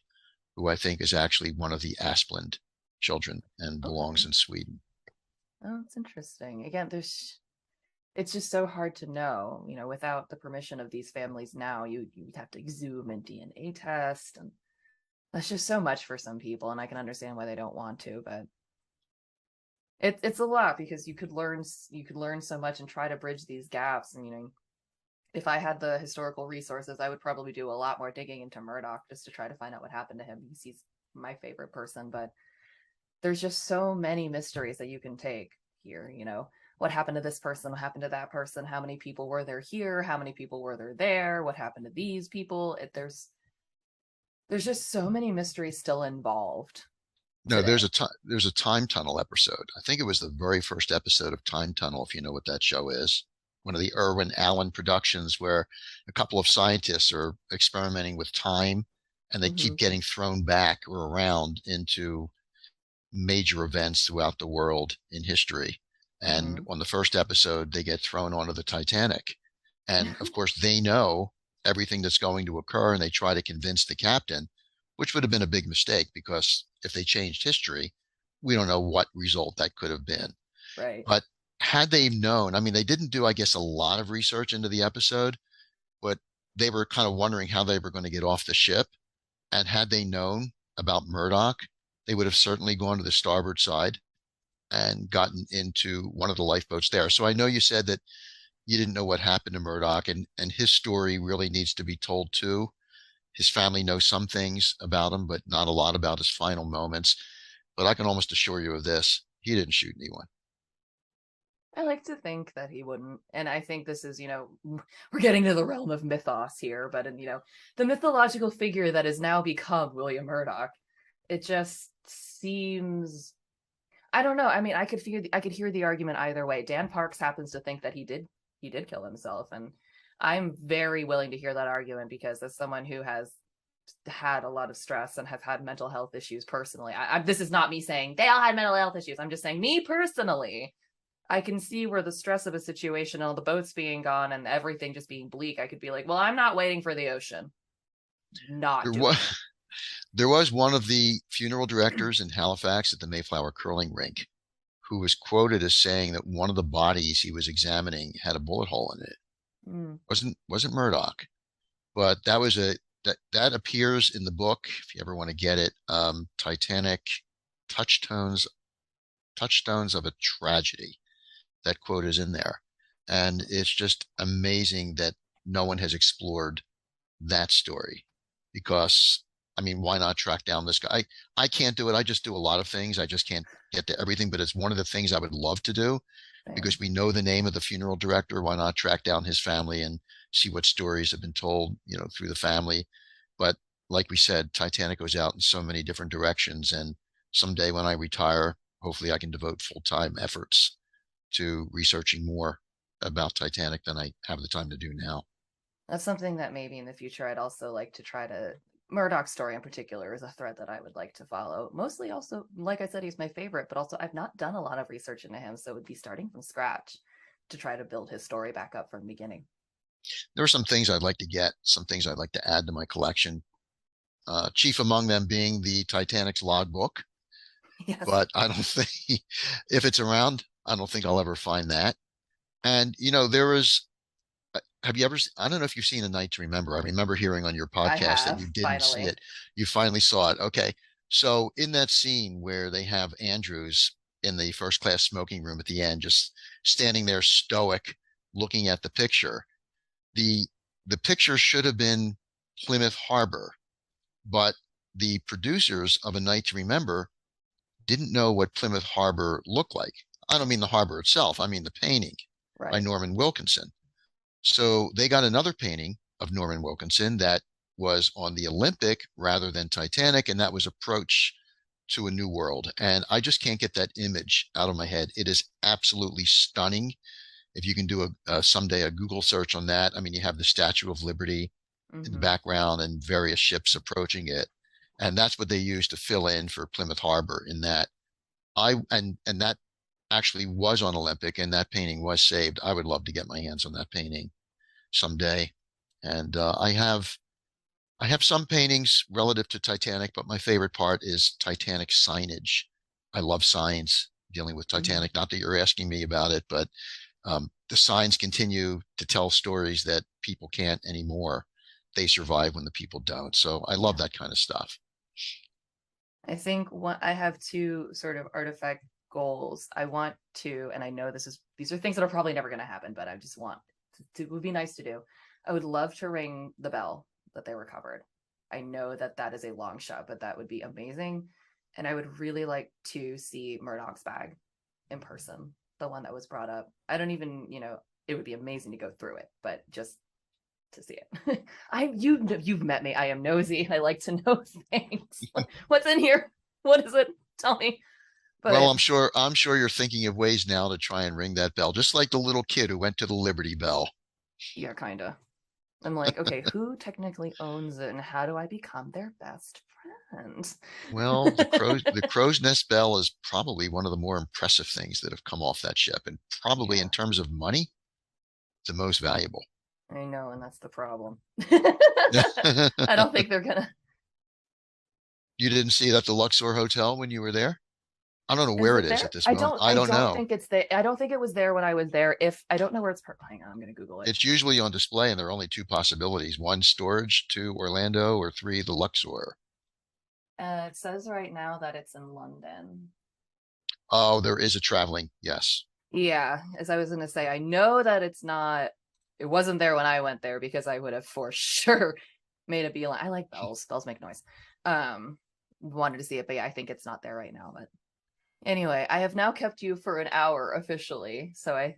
who I think is actually one of the Asplund children and belongs Okay. in Sweden. Oh, it's interesting. Again, it's just so hard to know, without the permission of these families now, you'd have to exhume and DNA test, and that's just so much for some people, and I can understand why they don't want to, but it's a lot because you could learn so much and try to bridge these gaps. And if I had the historical resources, I would probably do a lot more digging into Murdoch just to try to find out what happened to him, because he's my favorite person. But there's just so many mysteries that you can take here. What happened to this person? What happened to that person? How many people were there here? How many people were there? What happened to these people? There's just so many mysteries still involved No, today. there's a time tunnel episode. I think it was the very first episode of Time Tunnel, if you know what that show is. One of the Irwin Allen productions where a couple of scientists are experimenting with time and they Mm-hmm. keep getting thrown back or around into major events throughout the world in history. And Mm-hmm. on the first episode, they get thrown onto the Titanic. And of course, they know everything that's going to occur and they try to convince the captain, which would have been a big mistake because if they changed history, we don't know what result that could have been. Right. But had they known, I mean, they didn't do, I guess, a lot of research into the episode, but they were kind of wondering how they were going to get off the ship. And had they known about Murdoch, they would have certainly gone to the starboard side and gotten into one of the lifeboats there. So I know you said that you didn't know what happened to Murdoch, and his story really needs to be told too. His family knows some things about him, but not a lot about his final moments. But I can almost assure you of this: he didn't shoot anyone. I like to think that he wouldn't. And I think this is, we're getting to the realm of mythos here, but in, the mythological figure that has now become William Murdoch, it just seems, I don't know. I mean, I could hear the argument either way. Dan Parks happens to think that he did kill himself, and I'm very willing to hear that argument because as someone who has had a lot of stress and has had mental health issues personally, this is not me saying they all had mental health issues. I'm just saying me personally, I can see where the stress of a situation, all the boats being gone and everything just being bleak, I could be like, well, I'm not waiting for the ocean. Not There doing was it. there was one of the funeral directors in Halifax at the Mayflower curling rink who was quoted as saying that one of the bodies he was examining had a bullet hole in it. Mm. Wasn't Murdoch, but that was a that appears in the book if you ever want to get it. Titanic, touchstones touchstones of a tragedy. That quote is in there, and it's just amazing that no one has explored that story because I mean, why not track down this guy? I can't do it. I just do a lot of things. I just can't get to everything, but it's one of the things I would love to do Same. because we know the name of the funeral director. Why not track down his family and see what stories have been told, through the family? But like we said, Titanic goes out in so many different directions. And someday when I retire, hopefully I can devote full-time efforts to researching more about Titanic than I have the time to do now. That's something that maybe in the future I'd also like to try to. Murdoch's story in particular is a thread that I would like to follow. Mostly also, like I said, he's my favorite, but also I've not done a lot of research into him, so it would be starting from scratch to try to build his story back up from the beginning. There are some things I'd like to get, some things I'd like to add to my collection. Chief among them being the Titanic's logbook, Yes, but I don't think if it's around, I don't think I'll ever find that. And there was, have you ever, I don't know if you've seen A Night to Remember. I remember hearing on your I podcast that have you didn't see finally. it. You finally saw it. Okay. So in that scene where they have Andrews in the first class smoking room at the end, just standing there stoic, looking at the picture, the the picture should have been Plymouth Harbor, but the producers of A Night to Remember didn't know what Plymouth Harbor looked like. I don't mean the harbor itself, I mean the painting by Right. Norman Wilkinson. So they got another painting of Norman Wilkinson that was on the Olympic rather than Titanic, and that was Approach to a New World. And I just can't get that image out of my head. It is absolutely stunning. If you can do someday a Google search on that, I mean, you have the Statue of Liberty in the Mm-hmm. background and various ships approaching it. And that's what they used to fill in for Plymouth Harbor in that. And that actually was on Olympic and that painting was saved. I would love to get my hands on that painting someday. And I have some paintings relative to Titanic, but my favorite part is Titanic signage. I love signs dealing with Mm-hmm. Titanic. Not that you're asking me about it, but the signs continue to tell stories that people can't anymore. They survive when the people don't. So I love Yeah. that kind of stuff. I think I have two sort of artifact goals. I want to, and I know these are things that are probably never going to happen, but I just want it would be nice to do. I would love to ring the bell that they recovered. I know that that is a long shot, but that would be amazing. And I would really like to see Murdoch's bag in person, the one that was brought up. I don't even, it would be amazing to go through it, but just to see it. You've met me. I am nosy. I like to know things. What's in here? What is it? Tell me. Well, But I'm sure you're thinking of ways now to try and ring that bell, just like the little kid who went to the Liberty Bell. yeah, kinda. I'm like, okay, who technically owns it, and how do I become their best friend? Well, the crow's nest bell is probably one of the more impressive things that have come off that ship, and probably Yeah, in terms of money, the most valuable. I know, and that's the problem. You I don't think they're gonna. didn't see it at the Luxor Hotel when you were there? I don't know Is where it it is there? at this I moment. don't. I I don't don't know. think it's there. I don't think it was there when I was there. If I don't know where it's. Hang on, I'm gonna Google it. It's usually on display, and there are only two possibilities: one, storage, two, Orlando, or three, the Luxor. It says right now that it's in London. Oh, there is a traveling. Yes. Yeah, as I was gonna say, I know that it's not. It wasn't there when I went there because I would have for sure made a beeline. I like bells. Bells make noise. Um, Wanted to see it, but yeah, I think it's not there right now. But anyway, I have now kept you for an hour officially. So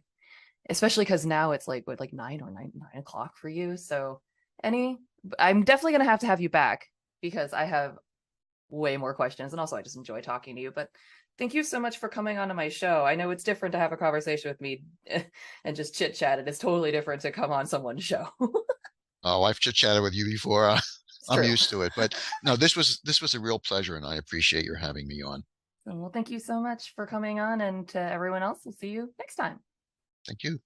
especially because now it's like what, like 9 o'clock for you. So any, I'm definitely gonna have to have you back because I have way more questions, and also I just enjoy talking to you. But thank you so much for coming onto my show. I know it's different to have a conversation with me and just chit chat. It is totally different to come on someone's show. Oh, I've chit-chatted with you before. It's I'm true. used to it. But no, this was a real pleasure, and I appreciate your having me on. Well, thank you so much for coming on, and to everyone else, we'll see you next time. Thank you.